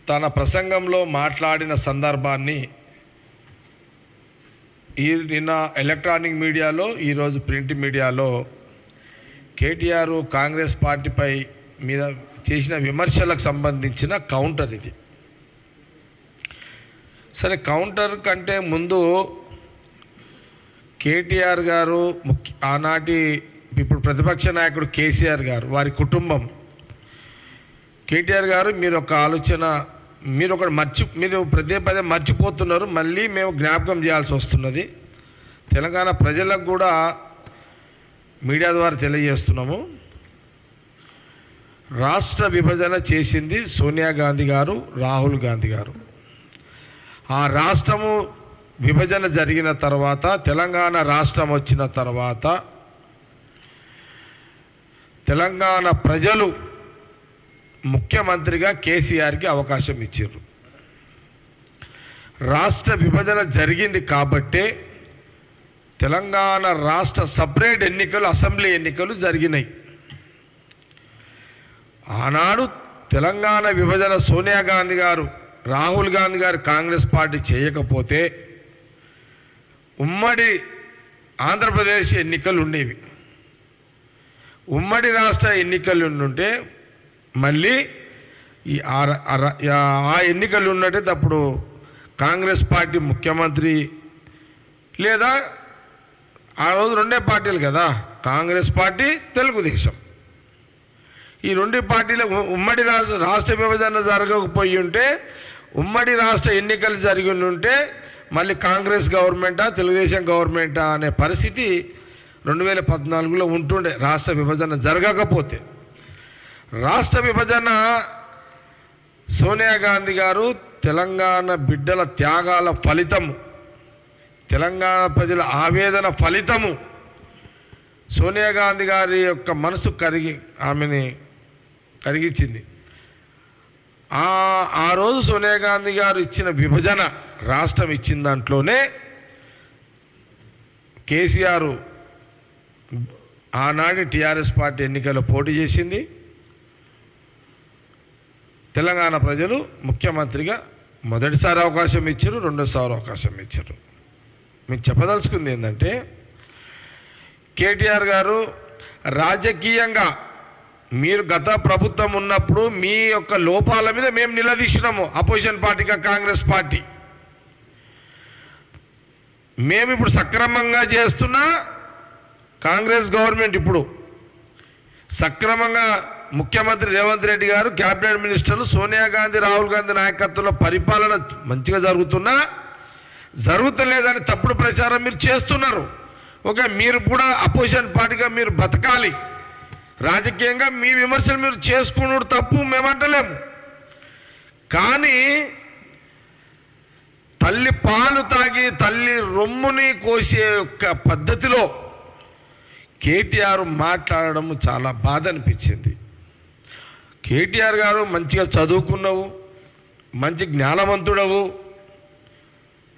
తన ప్రసంగంలో మాట్లాడిన సందర్భాన్ని నిన్న ఎలక్ట్రానిక్ మీడియాలో, ఈరోజు ప్రింట్ మీడియాలో కేటీఆర్ కాంగ్రెస్ పార్టీపై మీద చేసిన విమర్శలకు సంబంధించిన కౌంటర్ ఇది. సరే, కౌంటర్ కంటే ముందు కేటీఆర్ గారు, ఆనాటి ఇప్పుడు ప్రతిపక్ష నాయకుడు కేసీఆర్ గారు, వారి కుటుంబం, కేటీఆర్ గారు, మీరు ఒక ఆలోచన, మీరు పదే పదే మర్చిపోతున్నారు, మళ్ళీ మేము జ్ఞాపకం చేయాల్సి వస్తున్నది. తెలంగాణ ప్రజలకు కూడా మీడియా ద్వారా తెలియజేస్తున్నాము. రాష్ట్ర విభజన చేసింది సోనియా గాంధీ గారు, రాహుల్ గాంధీ గారు. ఆ రాష్ట్రము విభజన జరిగిన తర్వాత, తెలంగాణ రాష్ట్రం వచ్చిన తర్వాత తెలంగాణ ప్రజలు ముఖ్యమంత్రిగా కేసీఆర్కి అవకాశం ఇచ్చారు. రాష్ట్ర విభజన జరిగింది కాబట్టే తెలంగాణ రాష్ట్ర సపరేట్ ఎన్నికలు, అసెంబ్లీ ఎన్నికలు జరిగినాయి. ఆనాడు తెలంగాణ విభజన సోనియా గాంధీ గారు, రాహుల్ గాంధీ గారు కాంగ్రెస్ పార్టీ చేయకపోతే ఉమ్మడి ఆంధ్రప్రదేశ్ ఎన్నికలు ఉండేవి. ఉమ్మడి రాష్ట్ర ఎన్నికలు ఉంటే మళ్ళీ ఆ ఎన్నికలు ఉన్నట్టు అప్పుడు కాంగ్రెస్ పార్టీ ముఖ్యమంత్రి, లేదా ఆ రోజు రెండే పార్టీలు కదా, కాంగ్రెస్ పార్టీ, తెలుగుదేశం, ఈ రెండు పార్టీల ఉమ్మడి రాష్ట్ర విభజన జరగకపోయి ఉంటే, ఉమ్మడి రాష్ట్ర ఎన్నికలు జరిగి ఉంటే మళ్ళీ కాంగ్రెస్ గవర్నమెంటా తెలుగుదేశం గవర్నమెంటా అనే పరిస్థితి 2014లో ఉంటుండే. రాష్ట్ర విభజన జరగకపోతే, రాష్ట్ర విభజన సోనియా గాంధీ గారు తెలంగాణ బిడ్డల త్యాగాల ఫలితము, తెలంగాణ ప్రజల ఆవేదన ఫలితము, సోనియా గాంధీ గారి యొక్క మనసు ఆమెని కరిగించింది. ఆ రోజు సోనియా గాంధీ గారు ఇచ్చిన విభజన, రాష్ట్రం ఇచ్చిన దాంట్లోనే కేసీఆర్ ఆనాటి టీఆర్ఎస్ పార్టీ ఎన్నికల్లో పోటీ చేసింది. తెలంగాణ ప్రజలు ముఖ్యమంత్రిగా మొదటిసారి అవకాశం ఇచ్చారు, రెండోసారి అవకాశం ఇచ్చారు. మీకు చెప్పదలుచుకుంది ఏంటంటే, కేటీఆర్ గారు రాజకీయంగా మీరు గత ప్రభుత్వం ఉన్నప్పుడు మీ యొక్క లోపాల మీద మేము నిలదీసినాము, అపోజిషన్ పార్టీగా కాంగ్రెస్ పార్టీ. మేము ఇప్పుడు సక్రమంగా చేస్తున్న కాంగ్రెస్ గవర్నమెంట్, ఇప్పుడు సక్రమంగా ముఖ్యమంత్రి రేవంత్ రెడ్డి గారు, క్యాబినెట్ మినిస్టర్లు, సోనియా గాంధీ, రాహుల్ గాంధీ నాయకత్వంలో పరిపాలన మంచిగా జరుగుతలేదని తప్పుడు ప్రచారం మీరు చేస్తున్నారు. ఓకే, మీరు కూడా అపోజిషన్ పార్టీగా మీరు బతకాలి, రాజకీయంగా మీ విమర్శలు మీరు చేసుకున్నాడు తప్పు, మేమంటలేము. కానీ తల్లి పాలు తాగి తల్లి రొమ్ముని కోసే యొక్క పద్ధతిలో కేటీఆర్ మాట్లాడడం చాలా బాధ అనిపించింది. కేటీఆర్ గారు మంచిగా చదువుకున్నావు, మంచి జ్ఞానవంతుడవు,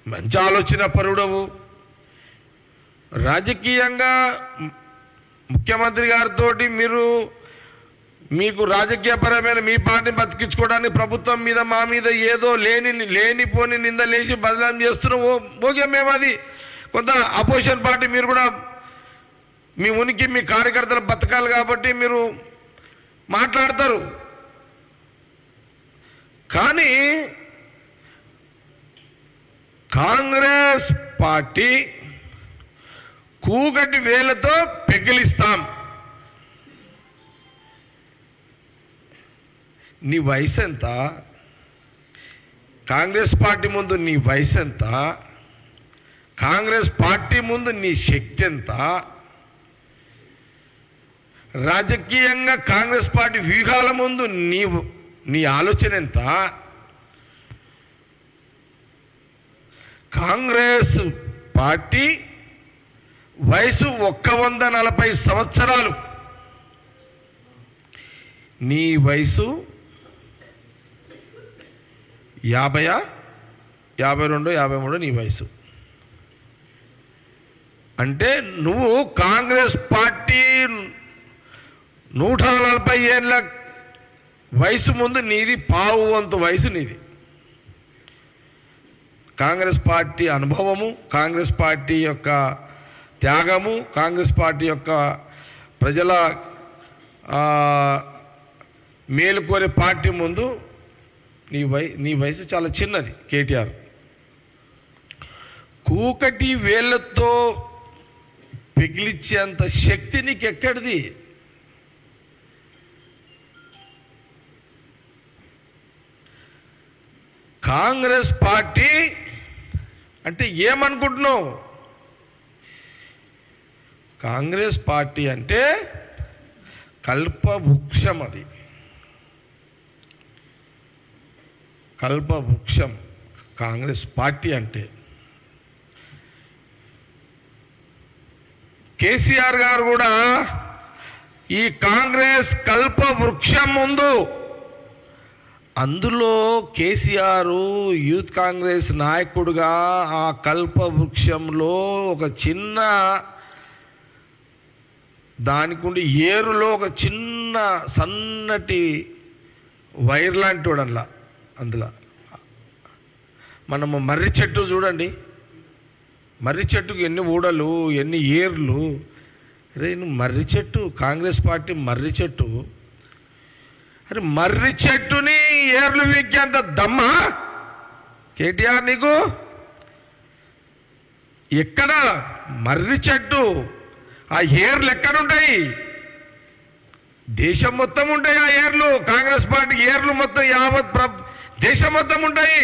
మంచి ఆలోచన పరుడవు, రాజకీయంగా ముఖ్యమంత్రి గారితో మీకు రాజకీయపరమైన మీ పార్టీని బతికించుకోవడానికి ప్రభుత్వం మీద, మా మీద ఏదో లేనిపోని నిందలేసి బదనాం చేస్తున్నాం. ఓకే, మేము అది కొంత అపోజిషన్ పార్టీ, మీరు కూడా మీ ఉనికి, మీ కార్యకర్తలు బతకాలి కాబట్టి మీరు మాట్లాడతారు. కానీ కాంగ్రెస్ పార్టీ కూగటి వేలతో పెగిలిస్తాం. నీ వయసు ఎంత? కాంగ్రెస్ పార్టీ ముందు నీ వయసు ఎంత? కాంగ్రెస్ పార్టీ ముందు నీ శక్తి ఎంత? రాజకీయంగా కాంగ్రెస్ పార్టీ వ్యూహాల ముందు నీ ఆలోచన ఎంత? కాంగ్రెస్ పార్టీ వయసు 140 సంవత్సరాలు, నీ వయసు 50, 52, 53 నీ వయసు. అంటే నువ్వు కాంగ్రెస్ పార్టీ 140 ఏళ్ళ వయసు ముందు నీది పావు వంతు వయసు నీది. కాంగ్రెస్ పార్టీ అనుభవము, కాంగ్రెస్ పార్టీ యొక్క త్యాగము, కాంగ్రెస్ పార్టీ యొక్క ప్రజల మేలు కోరే పార్టీ ముందు నీ వయసు చాలా చిన్నది. కేటీఆర్ కూకటి వేళ్లతో పిగిలిచ్చేంత శక్తి నీకు ఎక్కడిది? కాంగ్రెస్ పార్టీ అంటే ఏమనుకుంటున్నావు? కాంగ్రెస్ పార్టీ అంటే కల్పవృక్షం. అది కల్పవృక్షం కాంగ్రెస్ పార్టీ అంటే. కేసీఆర్ గారు కూడా ఈ కాంగ్రెస్ కల్పవృక్షం ముందు, అందులో కేసీఆర్ యూత్ కాంగ్రెస్ నాయకుడుగా ఆ కల్పవృక్షంలో ఒక చిన్న దానికుండి ఏరులో ఒక చిన్న సన్నటి వైర్ లాంటి వాడల్లా. అందులో మనము మర్రి చెట్టు చూడండి, మర్రి చెట్టుకు ఎన్ని ఊడలు, ఎన్ని ఏర్లు. అరే నువ్వు మర్రి చెట్టు, కాంగ్రెస్ పార్టీ మర్రి చెట్టు. అరే మర్రి చెట్టుని ఏర్లు వీకేంత దమ్మా కేటీఆర్ నీకు? ఎక్కడ మర్రి చెట్టు? ఆ ఏర్లు ఎక్కడుంటాయి? దేశం మొత్తం ఉంటాయి ఆ ఏర్లు. కాంగ్రెస్ పార్టీ ఏర్లు మొత్తం యావత్ దేశం మొత్తం ఉంటాయి.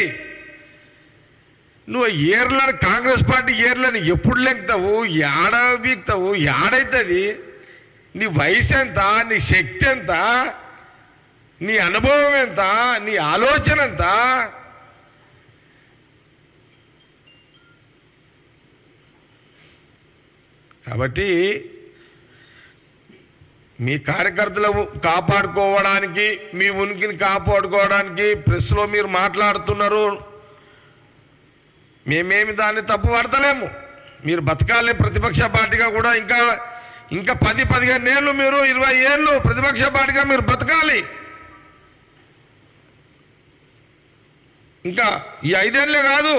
నువ్వు ఏర్లను, కాంగ్రెస్ పార్టీ ఏర్లను ఎప్పుడు లెంగుతావు? ఏడ వీక్తావు? ఏడైతుంది? నీ వయసు ఎంత? నీ శక్తి ఎంత? నీ అనుభవం ఎంత? నీ ఆలోచన ఎంత? కాబట్టి మీ కార్యకర్తలు కాపాడుకోవడానికి, మీ ఉనికిని కాపాడుకోవడానికి ప్రెస్లో మీరు మాట్లాడుతున్నారు. మేమేమి దాన్ని తప్పు పడతలేము. మీరు బతకాలి ప్రతిపక్ష పార్టీగా కూడా. ఇంకా 10-15 ఏళ్ళు, మీరు 20 ఏళ్ళు ప్రతిపక్ష పార్టీగా మీరు బతకాలి. ఇంకా ఈ 5 ఏళ్ళే కాదు,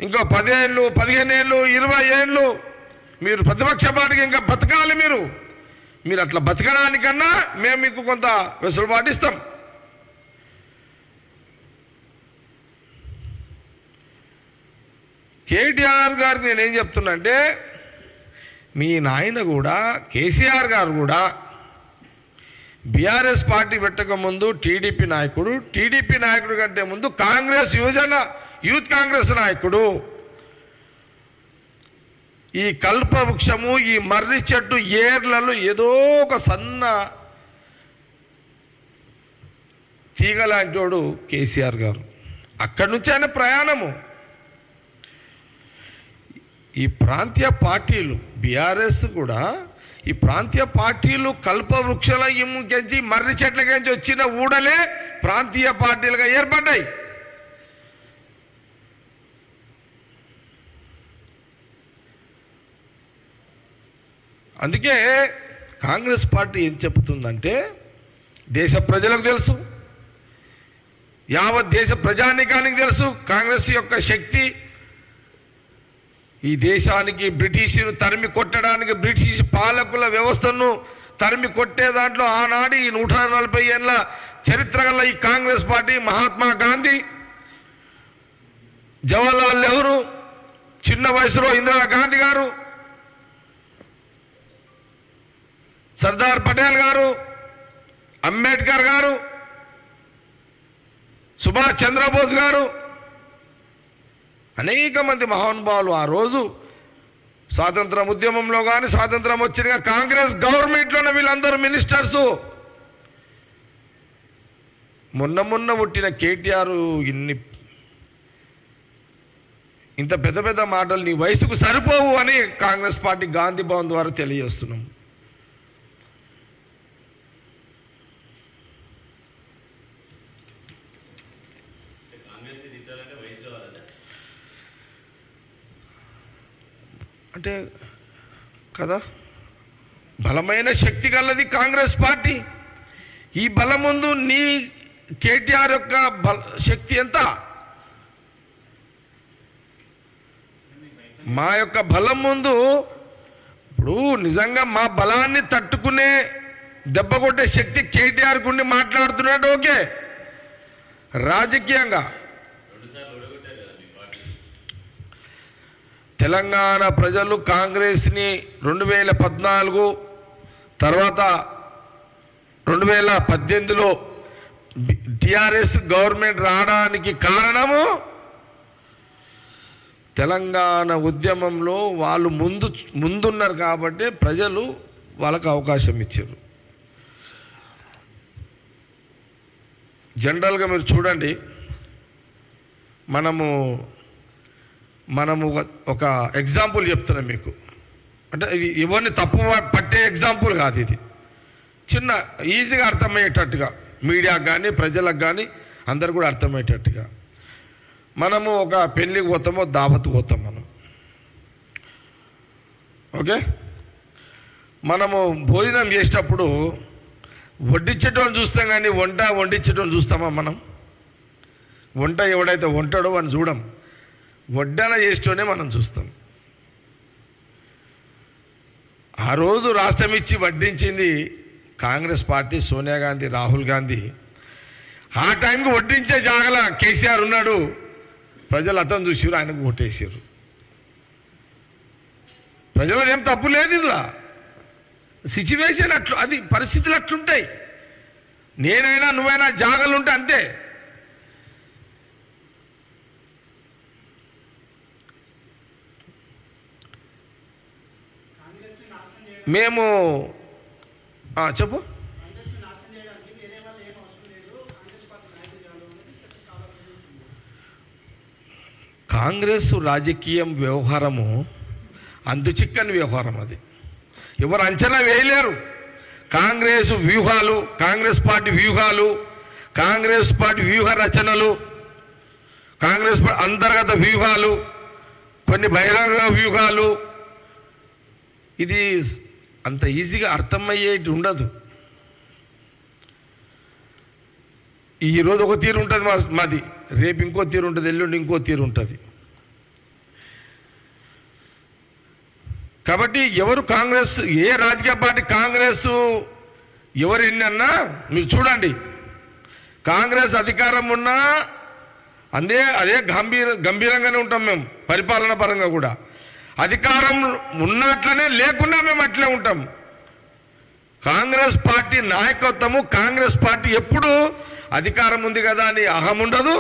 ఇంకో 10 ఏళ్ళు, 15 ఏళ్ళు, 20 ఏళ్ళు మీరు ప్రతిపక్ష పార్టీగా ఇంకా బతకాలి. మీరు అట్లా బతకడానికన్నా మేము మీకు కొంత వెసులుబాటు ఇస్తాం. కేటీఆర్ గారికి నేనేం చెప్తున్నా అంటే, మీ నాయన కూడా కేసీఆర్ గారు కూడా బీఆర్ఎస్ పార్టీ పెట్టకముందు టీడీపీ నాయకుడు కంటే ముందు కాంగ్రెస్ యూత్ కాంగ్రెస్ నాయకుడు. ఈ కల్పవృక్షము, ఈ మర్రి చెట్టు ఏర్లలో ఏదో ఒక సన్న తీగలాంటి వాడు కేసీఆర్ గారు. అక్కడి నుంచి ఆయన ప్రయాణము. ఈ ప్రాంతీయ పార్టీలు, బీఆర్ఎస్ కూడా ఈ ప్రాంతీయ పార్టీలు కల్పవృక్షాల కెంచి మర్రి చెట్లకెంచి వచ్చిన ఊడలే ప్రాంతీయ పార్టీలుగా ఏర్పడ్డాయి. అందుకే కాంగ్రెస్ పార్టీ ఏం చెబుతుందంటే, దేశ ప్రజలకు తెలుసు, యావత్ దేశ ప్రజానీకానికి తెలుసు కాంగ్రెస్ యొక్క శక్తి. ఈ దేశానికి బ్రిటిష్ను తరిమి కొట్టడానికి, బ్రిటిష్ పాలకుల వ్యవస్థను తరిమి కొట్టే దాంట్లో ఆనాడు ఈ 140 ఏళ్ళ చరిత్ర గల ఈ కాంగ్రెస్ పార్టీ, మహాత్మా గాంధీ, జవహర్లాల్ నెహ్రూ, చిన్న వయసులో ఇందిరాగాంధీ గారు, సర్దార్ పటేల్ గారు, అంబేద్కర్ గారు, సుభాష్ చంద్రబోస్ గారు, అనేక మంది మహానుభావులు ఆ రోజు స్వాతంత్ర ఉద్యమంలో కానీ, స్వాతంత్రం వచ్చిన కాంగ్రెస్ గవర్నమెంట్లోనే వీళ్ళందరూ మినిస్టర్సు. మొన్న పుట్టిన కేటీఆర్ ఇంత పెద్ద మాటలు నీ వయసుకు సరిపోవు అని కాంగ్రెస్ పార్టీ గాంధీ భవన్ ద్వారా తెలియజేస్తున్నాం. అంటే కదా, బలమైన శక్తి గలది కాంగ్రెస్ పార్టీ. ఈ బలం ముందు నీ కేటీఆర్ యొక్క శక్తి ఎంత? మా యొక్క బలం ముందు ఇప్పుడు నిజంగా మా బలాన్ని తట్టుకునే దెబ్బ కొట్టే శక్తి కేటీఆర్ గుండి మాట్లాడుతున్నాడు. ఓకే, రాజకీయంగా తెలంగాణ ప్రజలు కాంగ్రెస్ని 2014 తర్వాత 2018లో టిఆర్ఎస్ గవర్నమెంట్ రావడానికి కారణము తెలంగాణ ఉద్యమంలో వాళ్ళు ముందున్నారు కాబట్టి ప్రజలు వాళ్ళకు అవకాశం ఇచ్చారు. జనరల్గా మీరు చూడండి, మనము ఒక ఎగ్జాంపుల్ చెప్తున్నాం మీకు. అంటే ఇది ఎవరిని తప్పు పట్టే ఎగ్జాంపుల్ కాదు, ఇది చిన్న ఈజీగా అర్థమయ్యేటట్టుగా మీడియాకు కానీ ప్రజలకు కానీ అందరు కూడా అర్థమయ్యేటట్టుగా. మనము ఒక పెళ్ళికి పోతామో దావత్ పోతాం మనం. ఓకే, మనము భోజనం చేసేటప్పుడు వడ్డించేటోని చూస్తాం కానీ వండించేటోని చూస్తామా మనం? వంట ఎవడైతే వంటాడో అని చూడం, వడ్డన చేసేటోనే మనం చూస్తాం. ఆ రోజు రాష్ట్రం ఇచ్చి వడ్డించింది కాంగ్రెస్ పార్టీ, సోనియా గాంధీ, రాహుల్ గాంధీ. ఆ టైంకి వడ్డించే జాగల కేసీఆర్ ఉన్నాడు. ప్రజలు అతను చూసారు, ఆయనకు ఓటేసారు. ప్రజలు ఏం తప్పు లేదు, ఇలా సిచ్యువేషన్ అట్లు, అది పరిస్థితులు అట్లుంటాయి. నేనైనా నువ్వైనా జాగలు ఉంటే అంతే. మేము చెప్పు. కాంగ్రెస్ రాజకీయం వ్యవహారము చిక్కని వ్యవహారం. అది ఎవరు అంచనా వేయలేరు. కాంగ్రెస్ వ్యూహాలు, కాంగ్రెస్ పార్టీ వ్యూహాలు, కాంగ్రెస్ పార్టీ వ్యూహ రచనలు, కాంగ్రెస్ అంతర్గత వ్యూహాలు, కొన్ని బహిరంగ వ్యూహాలు, ఇది అంత ఈజీగా అర్థమయ్యేటి ఉండదు. ఈరోజు ఒక తీరు ఉంటుంది మాది, రేపు ఇంకో తీరు ఉంటుంది, ఎల్లుండి ఇంకో తీరు ఉంటుంది. కాబట్టి ఎవరు కాంగ్రెస్, ఏ రాజకీయ పార్టీ కాంగ్రెస్ ఎవరు ఎన్ని అన్నా మీరు చూడండి, కాంగ్రెస్ అధికారం ఉన్నా అదే గంభీరంగానే ఉంటాం మేము. పరిపాలన పరంగా కూడా అధికారం ఉన్నట్లనే, లేకున్నా మేము అట్లే ఉంటాం. కాంగ్రెస్ పార్టీ నాయకత్వము, కాంగ్రెస్ పార్టీ ఎప్పుడు అధికారం ఉంది కదా అని అహం ఉండదు,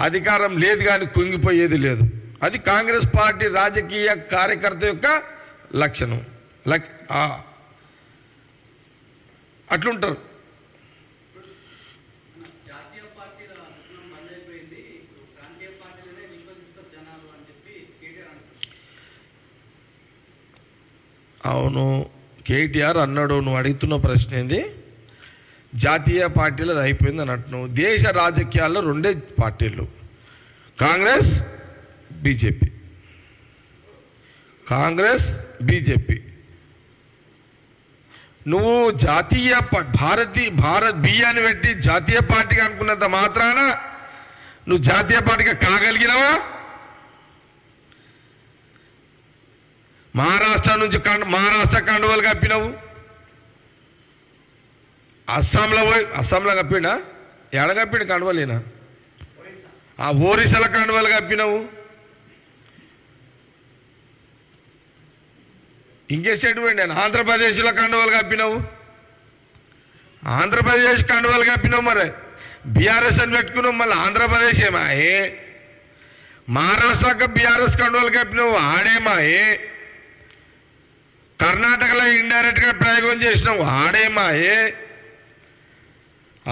అధికారం లేదు కానీ కుంగిపోయేది లేదు. అది కాంగ్రెస్ పార్టీ రాజకీయ కార్యకర్త యొక్క లక్షణం. అట్లుంటారు. అవును, కేటీఆర్ అన్నాడు. నువ్వు అడుగుతున్న ప్రశ్న ఏంది? జాతీయ పార్టీలు అది అయిపోయింది అని అంటున్నావు. దేశ రాజకీయాల్లో రెండే పార్టీలు, కాంగ్రెస్ బీజేపీ. కాంగ్రెస్ బీజేపీ. నువ్వు జాతీయ భారత్ బియ్యాన్ని పెట్టి జాతీయ పార్టీగా అనుకున్నంత మాత్రాన నువ్వు జాతీయ పార్టీగా కాగలిగినవా? మహారాష్ట్ర నుంచి మహారాష్ట్ర కండువలు కప్పినవు, అస్సాంలో కప్పినా, ఎడ కప్పిడు కండువలేనా? ఆ ఒరిస్సాల కండువలు కప్పినవు. ఇంకే స్టేట్ పోయింది, ఆంధ్రప్రదేశ్లో కండువలు కప్పినవు, ఆంధ్రప్రదేశ్ కండువలు కప్పినావు. మరి బీఆర్ఎస్ అని పెట్టుకున్నావు, మళ్ళీ ఆంధ్రప్రదేశ్ ఏమాయే? మహారాష్ట్రకు బీఆర్ఎస్ కండువలు కప్పినావు, ఆడేమాయే? కర్ణాటకలో ఇండైరెక్ట్గా ప్రయోగం చేసినావు, ఆడేమాయే?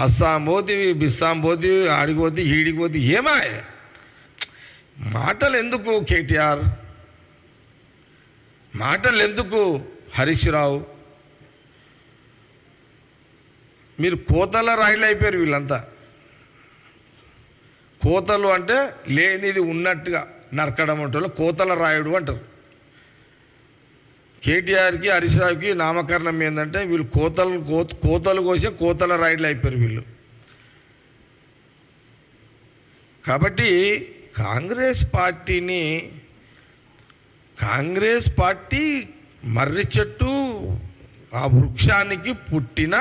అస్సాం పోతివి, బిస్సాం పోతివి, ఆడిపోతే ఈడిపోతే ఏమాయే? మాటలు ఎందుకు కేటీఆర్? మాటలు ఎందుకు హరీష్ రావు? మీరు కోతల రాయిలు అయిపోయారు వీళ్ళంతా. కోతలు అంటే లేనిది ఉన్నట్టుగా నరకడం అంటారు, కోతల రాయుడు అంటారు. కేటీఆర్కి హరీష్ రావుకి నామకరణం ఏంటంటే వీళ్ళు కోతలు కోసే కోతల రైడ్లు అయిపోయారు వీళ్ళు. కాబట్టి కాంగ్రెస్ పార్టీ మర్రి చెట్టు ఆ వృక్షానికి పుట్టిన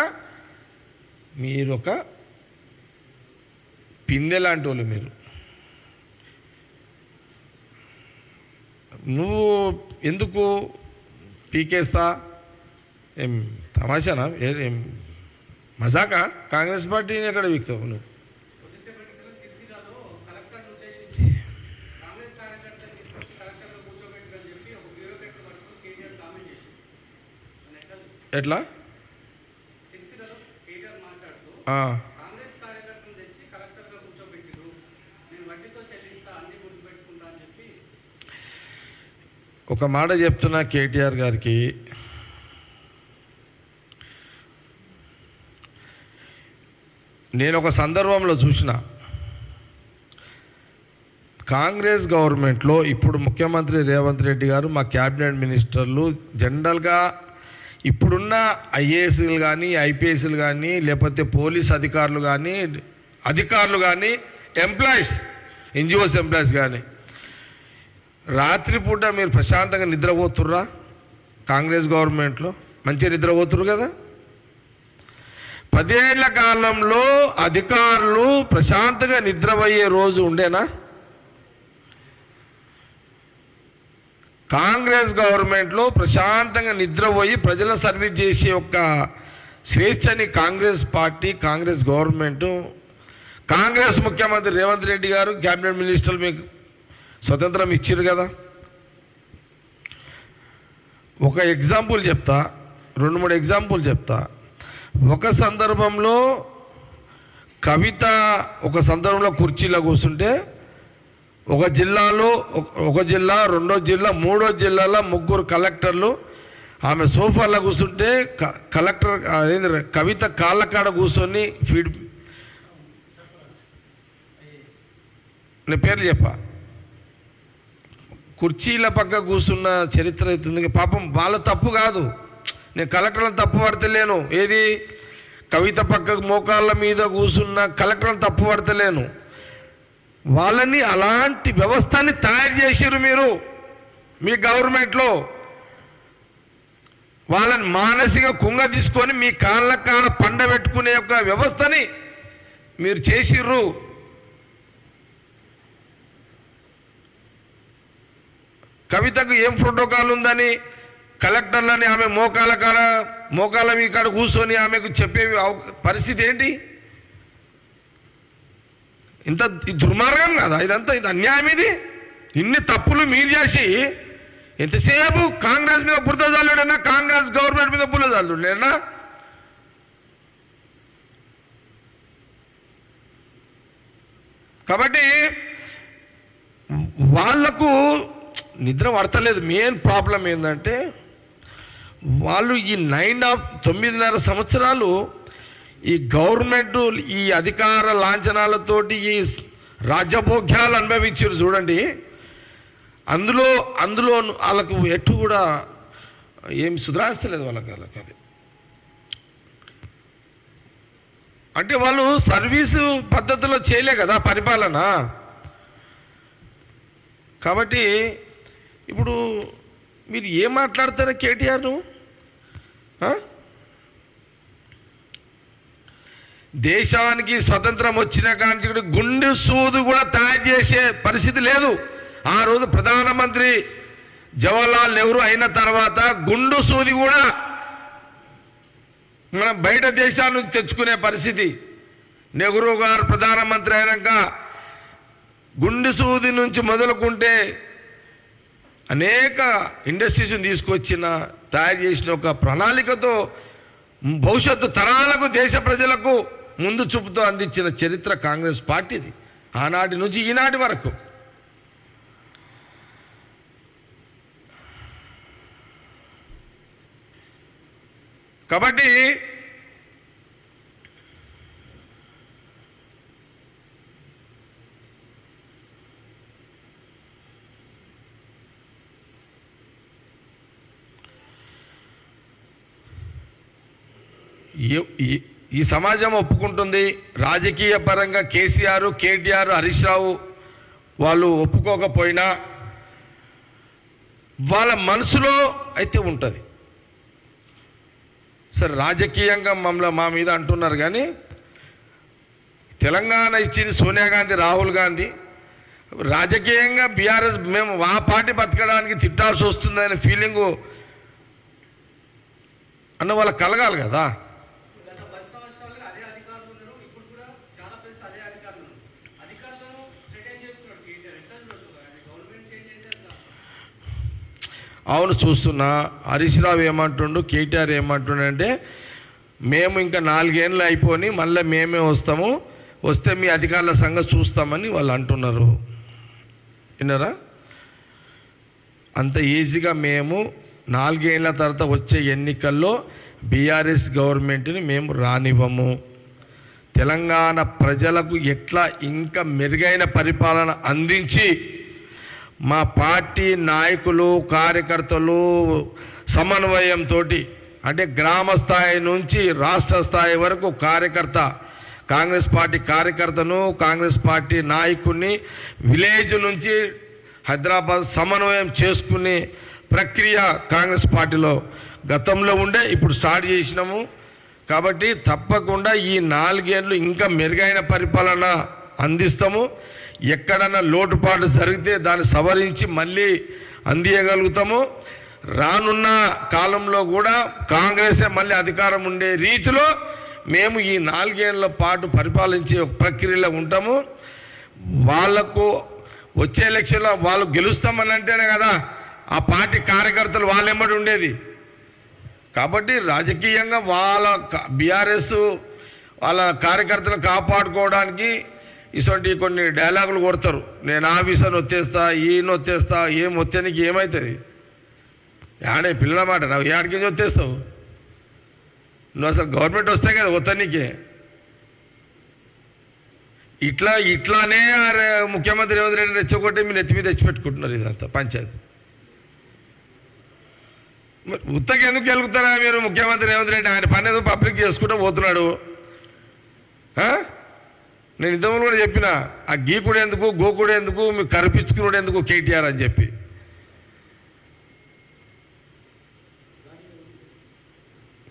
మీరొక పిందె లాంటి వాళ్ళు. నువ్వు ఎందుకు పీకేస్తా? ఏం తమాషానా? ఏం మజాకా? కాంగ్రెస్ పార్టీని ఎక్కడ వీక్తావు నువ్వు? ఎట్లా? ఒక మాట చెప్తున్నా కేటీఆర్ గారికి, నేను ఒక సందర్భంలో చూసిన కాంగ్రెస్ గవర్నమెంట్లో ఇప్పుడు ముఖ్యమంత్రి రేవంత్ రెడ్డి గారు, మా క్యాబినెట్ మినిస్టర్లు, జనరల్గా ఇప్పుడున్న ఐఏఎస్లు కానీ ఐపీఎస్లు కానీ లేకపోతే పోలీస్ అధికారులు కానీ ఎంప్లాయీస్, ఎన్జిఓస్ ఎంప్లాయీస్ కానీ రాత్రిపూట మీరు ప్రశాంతంగా నిద్రపోతుర్రా? కాంగ్రెస్ గవర్నమెంట్లో మంచిగా నిద్రపోతురు కదా. 10 ఏళ్ల కాలంలో అధికారులు ప్రశాంతంగా నిద్రపోయే రోజు ఉండేనా? కాంగ్రెస్ గవర్నమెంట్లో ప్రశాంతంగా నిద్రపోయి ప్రజల సర్వీస్ చేసే ఒక స్వేచ్ఛని కాంగ్రెస్ పార్టీ, కాంగ్రెస్ గవర్నమెంటు, కాంగ్రెస్ ముఖ్యమంత్రి రేవంత్ రెడ్డి గారు, క్యాబినెట్ మినిస్టర్లు మీకు స్వతంత్రం ఇచ్చారు కదా. ఒక ఎగ్జాంపుల్ చెప్తా, 2-3 ఎగ్జాంపుల్ చెప్తా. ఒక సందర్భంలో కవిత కుర్చీలో కూర్చుంటే ఒక జిల్లా, 2వ జిల్లా, 3వ జిల్లాలో 3 కలెక్టర్లు ఆమె సోఫాలో కూర్చుంటే కవిత కాళ్ళ కాడ కూర్చొని నేను పేర్లు చెప్పా, కుర్చీల పక్క కూర్చున్న చరిత్ర అవుతుంది. పాపం వాళ్ళ తప్పు కాదు, నేను కలెక్టర్లను తప్పు పడతలేను. ఏది కవిత పక్క మోకాళ్ళ మీద కూర్చున్న కలెక్టర్లను తప్పు పడతలేను. వాళ్ళని అలాంటి వ్యవస్థని తయారు చేసారు మీరు మీ గవర్నమెంట్లో. వాళ్ళని మానసిక కుంగ తీసుకొని మీ కాళ్ళ కాడ పండబెట్టుకునే ఒక వ్యవస్థని మీరు చేసిర్రు. కవితకు ఏం ప్రోటోకాల్ ఉందని కలెక్టర్లని ఆమె మోకాళ్ళ మీ కాడ కూర్చొని ఆమెకు చెప్పే పరిస్థితి ఏంటి? ఇంత దుర్మార్గం కదా ఇదంతా, ఇది అన్యాయం. ఇది ఇన్ని తప్పులు మీరు చేసి ఎంతసేపు కాంగ్రెస్ మీద బురద చల్లుడన్నా, కాంగ్రెస్ గవర్నమెంట్ మీద బురద చల్లుడన్నా. కాబట్టి వాళ్లకు నిద్ర పడతలేదు. మెయిన్ ప్రాబ్లం ఏంటంటే వాళ్ళు ఈ 9.5 సంవత్సరాలు ఈ గవర్నమెంట్ ఈ అధికార లాంఛనాలతోటి ఈ రాజ్యభోగ్యాలు అనుభవించారు చూడండి. అందులో వాళ్ళకు ఎటు కూడా ఏమి సుధరాస్తలేదు వాళ్ళకి. అది అంటే వాళ్ళు సర్వీసు పద్ధతిలో చేయలే కదా పరిపాలన. కాబట్టి ఇప్పుడు మీరు ఏం మాట్లాడతారా కేటీఆర్? దేశానికి స్వతంత్రం వచ్చిన కానీ గుండె సూదు కూడా తయారు చేసే పరిస్థితి లేదు. ఆ రోజు ప్రధానమంత్రి జవహర్లాల్ నెహ్రూ అయిన తర్వాత గుండు సూది కూడా మనం బయట దేశాల నుంచి తెచ్చుకునే పరిస్థితి. నెహ్రూ గారు ప్రధానమంత్రి అయినాక గుండె సూది నుంచి మొదలుకుంటే అనేక ఇండస్ట్రీస్ని తీసుకొచ్చిన తయారు చేసిన ఒక ప్రణాళికతో భవిష్యత్తు తరాలకు దేశ ప్రజలకు ముందు చూపుతో అందించిన చరిత్ర కాంగ్రెస్ పార్టీది ఆనాటి నుంచి ఈనాటి వరకు. కాబట్టి ఈ సమాజం ఒప్పుకుంటుంది. రాజకీయ పరంగా కేసీఆర్, కేటీఆర్, హరీష్ రావు వాళ్ళు ఒప్పుకోకపోయినా వాళ్ళ మనసులో అయితే ఉంటుంది. సరే, రాజకీయంగా మా మీద అంటున్నారు, కానీ తెలంగాణ ఇచ్చింది సోనియా గాంధీ, రాహుల్ గాంధీ. రాజకీయంగా బీఆర్ఎస్ మేము ఆ పార్టీ బతకడానికి తిట్టాల్సి వస్తుందనే ఫీలింగు అన్న వాళ్ళకి కలగాలి కదా. అవును, చూస్తున్నా. హరీష్ రావు ఏమంటుండు, కేటీఆర్ ఏమంటుండు అంటే మేము ఇంకా 4 ఏళ్ళు అయిపోయి మళ్ళీ మేమే వస్తే మీ అధికారుల సంగతి చూస్తామని వాళ్ళు అంటున్నారు. విన్నారా? అంత ఈజీగా మేము 4 ఏళ్ళ తర్వాత వచ్చే ఎన్నికల్లో బీఆర్ఎస్ గవర్నమెంట్ని మేము రానివ్వము. తెలంగాణ ప్రజలకు ఎట్లా ఇంకా మెరుగైన పరిపాలన అందించి మా పార్టీ నాయకులు, కార్యకర్తలు సమన్వయంతో, అంటే గ్రామ స్థాయి నుంచి రాష్ట్ర స్థాయి వరకు కాంగ్రెస్ పార్టీ కార్యకర్తను, కాంగ్రెస్ పార్టీ నాయకుడిని విలేజ్ నుంచి హైదరాబాద్ సమన్వయం చేసుకునే ప్రక్రియ కాంగ్రెస్ పార్టీలో గతంలో ఉండే, ఇప్పుడు స్టార్ట్ చేసినాము. కాబట్టి తప్పకుండా ఈ 4 ఏళ్ళు ఇంకా మెరుగైన పరిపాలన అందిస్తాము. ఎక్కడన్నా లోటుపాటు జరిగితే దాన్ని సవరించి మళ్ళీ అందియగలుగుతాము. రానున్న కాలంలో కూడా కాంగ్రెసే మళ్ళీ అధికారం ఉండే రీతిలో మేము ఈ 4 ఏళ్ల పాటు పరిపాలించే ఒక ప్రక్రియలో ఉంటాము. వాళ్లకు వచ్చే ఎలక్షన్లో వాళ్ళు గెలుస్తామని అంటేనే కదా ఆ పార్టీ కార్యకర్తలు వాళ్ళెమ్మడి ఉండేది. కాబట్టి రాజకీయంగా వాళ్ళ బీఆర్ఎస్ వాళ్ళ కార్యకర్తలు కాపాడుకోవడానికి ఇటువంటి కొన్ని డైలాగులు కొడతారు. నేను ఆఫీసర్ని వచ్చేస్తా, ఈయన వచ్చేస్తా, ఏం వచ్చేనికి ఏమవుతుంది? ఆడే పిల్లల మాట, నువ్వు ఏడికి వచ్చేస్తావు? నువ్వు అసలు గవర్నమెంట్ వస్తే కదా వద్దనికే. ఇట్లానే ముఖ్యమంత్రి రేవంత్ రెడ్డి రెచ్చగొట్టి మీరు నెత్తి మీద తెచ్చిపెట్టుకుంటున్నారు. ఇదంతా పంచాయతీ. ఉత్తకి ఎందుకు గెలుగుతారా మీరు? ముఖ్యమంత్రి రేవంత్ రెడ్డి ఆయన పని ఏదో పబ్లిక్ చేసుకుంటూ పోతున్నాడు. నేను ఇంతకుముందు కూడా చెప్పిన, ఆ గీకుడు ఎందుకు, గోకుడు ఎందుకు, మీకు కరిపించుకున్నాడు ఎందుకు కేటీఆర్ అని చెప్పి.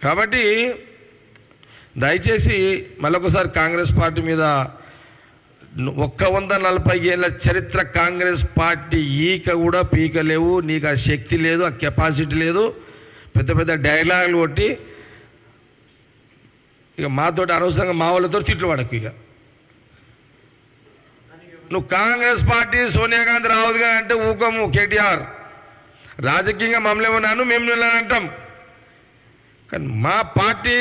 కాబట్టి దయచేసి మళ్ళొకసారి కాంగ్రెస్ పార్టీ మీద 140 ఏళ్ళ చరిత్ర కాంగ్రెస్ పార్టీ ఈక కూడా పీకలేవు. నీకు ఆ శక్తి లేదు, ఆ కెపాసిటీ లేదు. పెద్ద పెద్ద డైలాగులు కొట్టి ఇక మాతోటి అనవసరంగా మా వాళ్ళతో తిట్లు పడకు. ఇక నువ్వు కాంగ్రెస్ పార్టీ సోనియా గాంధీ, రాహుల్ గాంధీ అంటే ఊకము. కేటీఆర్ రాజకీయంగా మమ్మల్ని ఏమన్నాను, మేము అంటాం. కానీ మా పార్టీ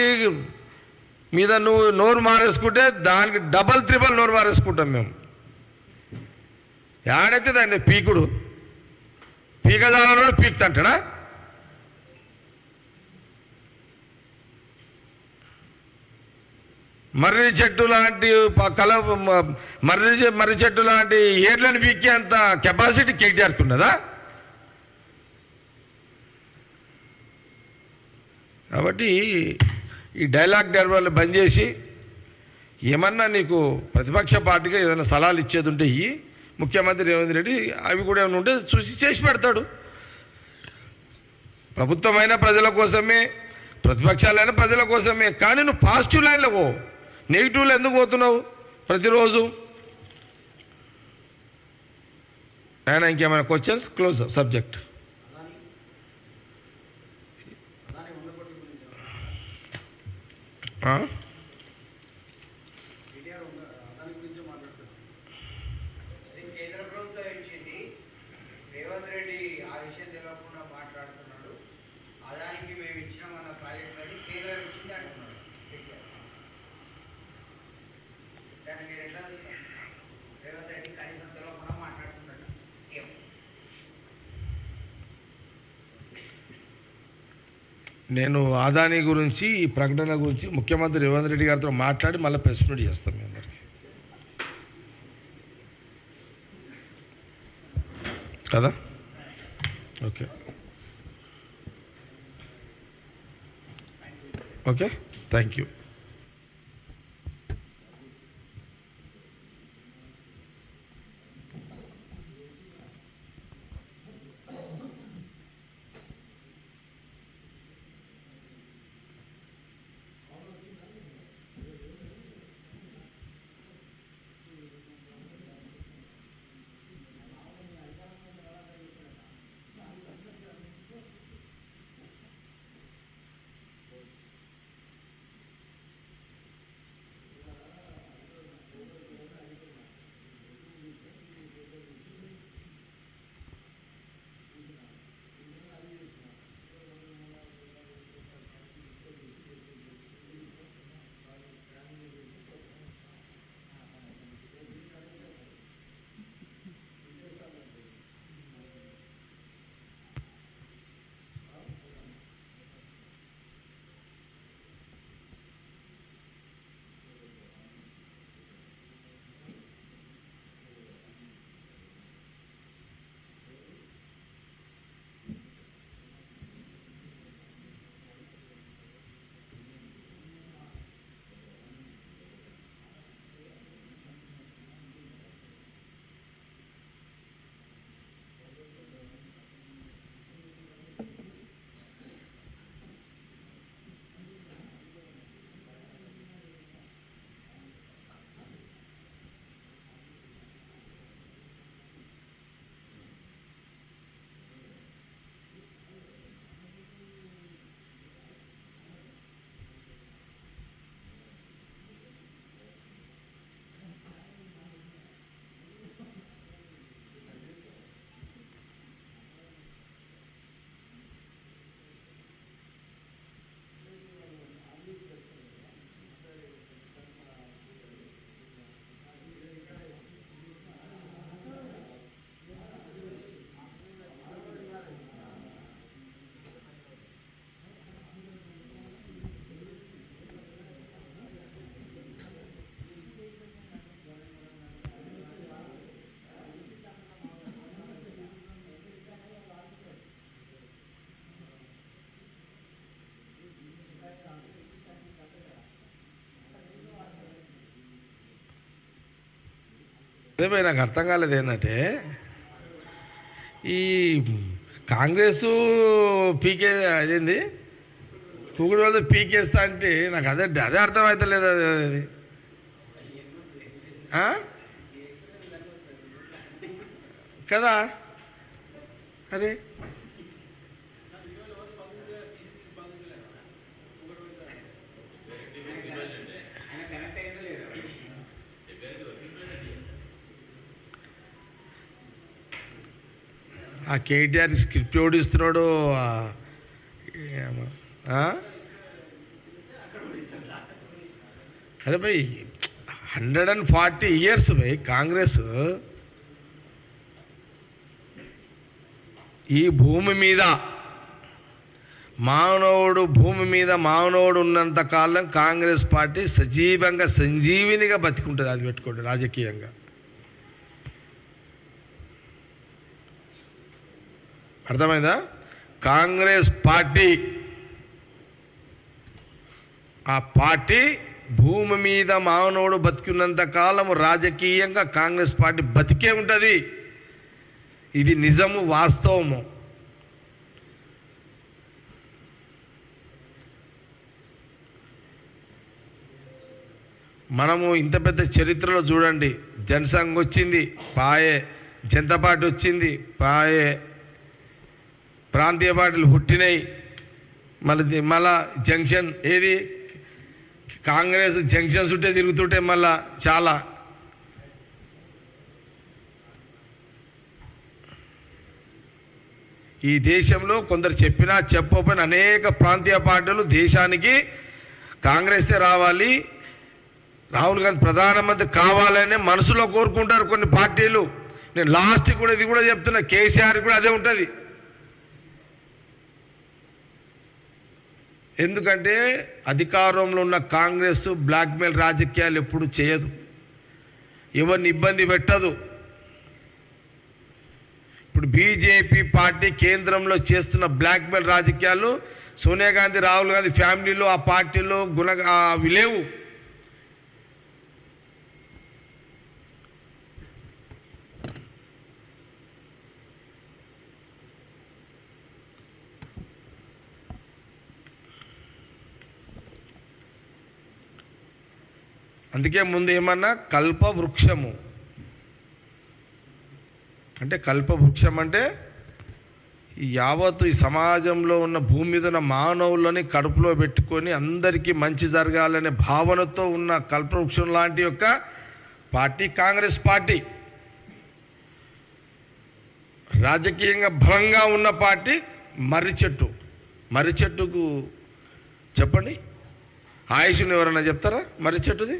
మీద నువ్వు నోరు మారేసుకుంటే దానికి డబల్ త్రిబల్ నోరు మారేసుకుంటాం మేము. ఏడైతే దాన్ని పీకుడు పీకజాలన్నాడు పీకుతంటాడా? మర్రి చెట్టు లాంటి మర్రి చెట్టు లాంటి ఏడ్లను పీకే అంత కెపాసిటీ కేటీఆర్కి ఉన్నదా? కాబట్టి ఈ డైలాగ్ డెలివరీలు బంద్ చేసి ఏమన్నా నీకు ప్రతిపక్ష పార్టీగా ఏదైనా సలహాలు ఇచ్చేది ఉంటే ముఖ్యమంత్రి రేవంత్ రెడ్డి అవి కూడా ఏమైనా ఉంటే చూసి చేసి పెడతాడు. ప్రభుత్వమైన ప్రజల కోసమే, ప్రతిపక్షాలైన ప్రజల కోసమే. కానీ నువ్వు పాజిటివ్ లైన్లో పో, నెగిటివ్లో ఎందుకు పోతున్నావు ప్రతిరోజు? ఆయన ఇంకేమైనా క్వశ్చన్స్? Close subject. నేను ఆదాని గురించి, ఈ ప్రకటన గురించి ముఖ్యమంత్రి రేవంత్ రెడ్డి గారితో మాట్లాడి మళ్ళీ ప్రెస్ మీట్ చేస్తాం మీ అందరికీ కదా. ఓకే. Okay, thank you. అదే నాకు అర్థం కాలేదు ఏంటంటే ఈ కాంగ్రెస్ పీకే అదేంది కూకుడు వాళ్ళు పీకేస్తా అంటే నాకు అదే అర్థమవుతలేదు. అది కదా అరే ఆ కేటీఆర్ స్క్రిప్ట్ ఓడిస్తున్నాడు. అరే భయ్ 140 years భయ్ కాంగ్రెస్ ఈ భూమి మీద మానవుడు ఉన్నంత కాలం కాంగ్రెస్ పార్టీ సజీవంగా సంజీవినిగా బతికుంటుంది. అది పెట్టుకోండి రాజకీయంగా. అర్థమైందా? కాంగ్రెస్ పార్టీ ఆ పార్టీ భూమి మీద మానవుడు బతికినంత కాలం రాజకీయంగా కాంగ్రెస్ పార్టీ బతికే ఉంటుంది. ఇది నిజము, వాస్తవము. మనము ఇంత పెద్ద చరిత్రలో చూడండి, జనసంఘ్ వచ్చింది పాయే, జనతా పార్టీ వచ్చింది పాయే, ప్రాంతీయ పార్టీలు పుట్టినాయి. మళ్ళా జంక్షన్ ఏది కాంగ్రెస్ జంక్షన్స్ ఉంటే తిరుగుతుంటే మళ్ళా చాలా. ఈ దేశంలో కొందరు చెప్పినా చెప్పకపోయినా అనేక ప్రాంతీయ పార్టీలు దేశానికి కాంగ్రెసే రావాలి, రాహుల్ గాంధీ ప్రధానమంత్రి కావాలనే మనసులో కోరుకుంటారు కొన్ని పార్టీలు. నేను లాస్ట్ కూడా ఇది కూడా చెప్తున్నా, కేసీఆర్ కూడా అదే ఉంటుంది. ఎందుకంటే అధికారంలో ఉన్న కాంగ్రెస్ బ్లాక్మెయిల్ రాజకీయాలు ఎప్పుడు చేయదు, ఎవరిని ఇబ్బంది పెట్టదు. ఇప్పుడు బీజేపీ పార్టీ కేంద్రంలో చేస్తున్న బ్లాక్మెయిల్ రాజకీయాలు సోనియా గాంధీ రాహుల్ గాంధీ ఫ్యామిలీలో ఆ పార్టీలో అవి లేవు. అందుకే ముందు ఏమన్నా కల్పవృక్షము అంటే, కల్పవృక్షం అంటే యావత్తు ఈ సమాజంలో ఉన్న భూమి మీద ఉన్న మానవులని కడుపులో పెట్టుకొని అందరికీ మంచి జరగాలనే భావనతో ఉన్న కల్పవృక్షం లాంటి యొక్క పార్టీ కాంగ్రెస్ పార్టీ. రాజకీయంగా బలంగా ఉన్న పార్టీ మర్రి చెట్టు. మర్రి చెట్టుకు చెప్పండి, ఆయుష్ని ఎవరన్నా చెప్తారా మర్రి చెట్టుది?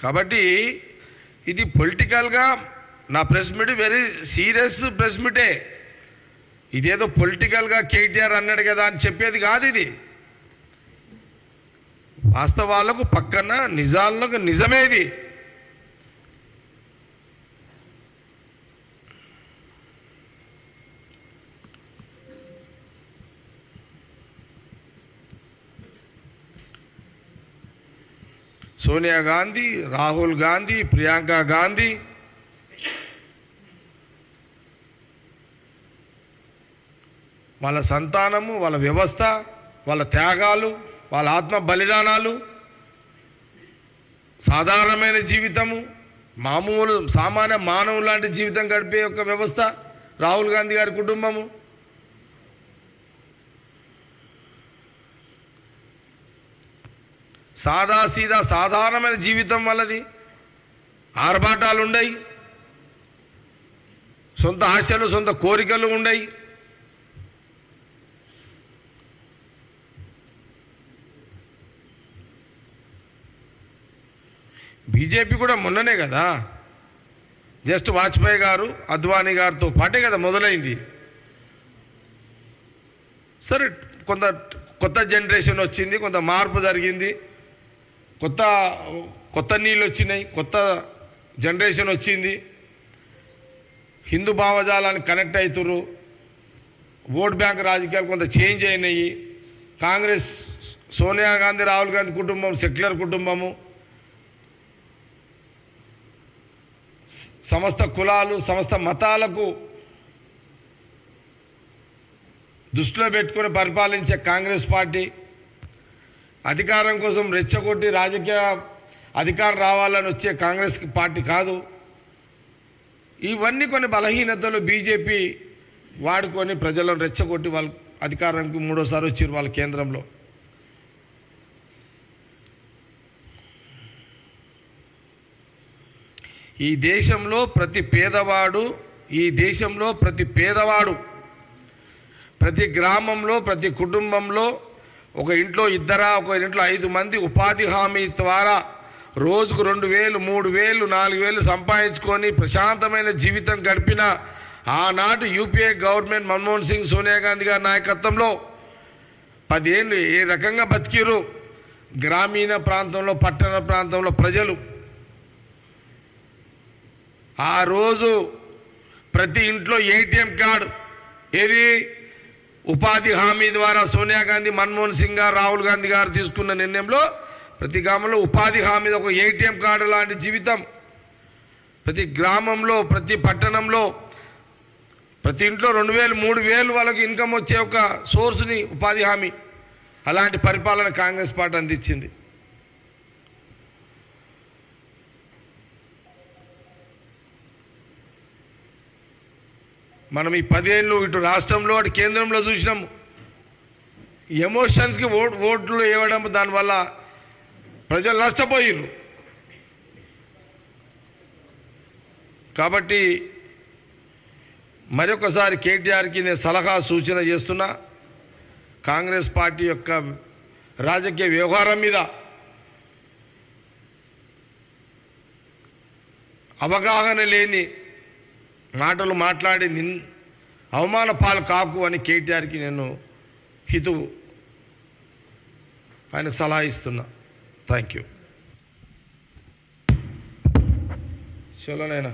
కాబట్టి ఇది పొలిటికల్గా నా press meet very serious press మీటే. ఇదేదో పొలిటికల్గా కేటీఆర్ అన్నాడు కదా అని చెప్పేది కాదు. ఇది వాస్తవాలకు పక్కన నిజాలకు నిజమేది. సోనియా గాంధీ, రాహుల్ గాంధీ, ప్రియాంక గాంధీ వాళ్ళ సంతానము, వాళ్ళ వ్యవస్థ, వాళ్ళ త్యాగాలు, వాళ్ళ ఆత్మ బలిదానాలు, సాధారణమైన జీవితము, మామూలు సామాన్య మానవులు లాంటి జీవితం గడిపే ఒక వ్యవస్థ రాహుల్ గాంధీ గారి కుటుంబము. సాదాసీదా సాధారణమైన జీవితం వాళ్ళది. ఆర్భాటాలు ఉండయి, సొంత ఆశలు సొంత కోరికలు ఉండయి. బీజేపీ కూడా మొన్ననే కదా, జస్ట్ వాజ్పేయి గారు అద్వానీ గారితో పాటే కదా మొదలైంది. సరే, కొత్త జనరేషన్ వచ్చింది, కొంత మార్పు జరిగింది, కొత్త నీళ్ళు వచ్చినాయి, కొత్త జనరేషన్ వచ్చింది, హిందూ భావజాలానికి కనెక్ట్ అవుతుర్రు, ఓట్ బ్యాంక్ రాజకీయాలు కొంత చేంజ్ అయినాయి. కాంగ్రెస్ సోనియా గాంధీ రాహుల్ గాంధీ కుటుంబం సెక్యులర్ కుటుంబము, సమస్త కులాలు సమస్త మతాలకు దృష్టిలో పెట్టుకొని పరిపాలించే కాంగ్రెస్ పార్టీ, అధికారం కోసం రెచ్చగొట్టి రాజకీయ అధికారం రావాలని వచ్చే కాంగ్రెస్ పార్టీ కాదు. ఇవన్నీ కొన్ని బలహీనతలు బీజేపీ వాడుకొని ప్రజలను రెచ్చగొట్టి వాళ్ళ అధికారానికి మూడోసారి వచ్చారు వాళ్ళ కేంద్రంలో. ఈ దేశంలో ప్రతి పేదవాడు ప్రతి గ్రామంలో ప్రతి కుటుంబంలో ఒక ఇంట్లో ఇద్దరా, ఒక ఇంట్లో 5 మంది ఉపాధి హామీ ద్వారా రోజుకు 2,000, 3,000, 4,000 సంపాదించుకొని ప్రశాంతమైన జీవితం గడిపిన ఆనాటి యూపీఏ గవర్నమెంట్ మన్మోహన్ సింగ్, సోనియా గాంధీ గారి నాయకత్వంలో 10 ఏళ్ళు ఏ రకంగా బతికిరు గ్రామీణ ప్రాంతంలో, పట్టణ ప్రాంతంలో ప్రజలు. ఆ రోజు ప్రతి ఇంట్లో ఏటీఎం కార్డు, ఏది ఉపాధి హామీ ద్వారా సోనియా గాంధీ, మన్మోహన్ సింగ్ గారు, రాహుల్ గాంధీ గారు తీసుకున్న నిర్ణయంలో ప్రతి గ్రామంలో ఉపాధి హామీ ఒక ఏటీఎం కార్డు లాంటి జీవితం. ప్రతి గ్రామంలో ప్రతి పట్టణంలో ప్రతి ఇంట్లో 2,000, 3,000 వాళ్ళకి ఇన్కమ్ వచ్చే ఒక సోర్స్ని ఉపాధి హామీ. అలాంటి పరిపాలన కాంగ్రెస్ పార్టీ అందించింది. మనం ఈ 10 ఏళ్ళు ఇటు రాష్ట్రంలో అటు కేంద్రంలో చూసినాము. ఎమోషన్స్కి ఓట్లు ఇవ్వడం, దానివల్ల ప్రజలు నష్టపోయారు. కాబట్టి మరొకసారి కేటీఆర్కి నేను సలహా సూచన చేస్తున్నా, కాంగ్రెస్ పార్టీ యొక్క రాజకీయ వ్యవహారం మీద అవగాహన లేని మాటలు మాట్లాడి అవమాన పాలు కాకు అని కేటీఆర్కి నేను ఆయనకు సలహా ఇస్తున్నా. Thank you. చలో నైనా.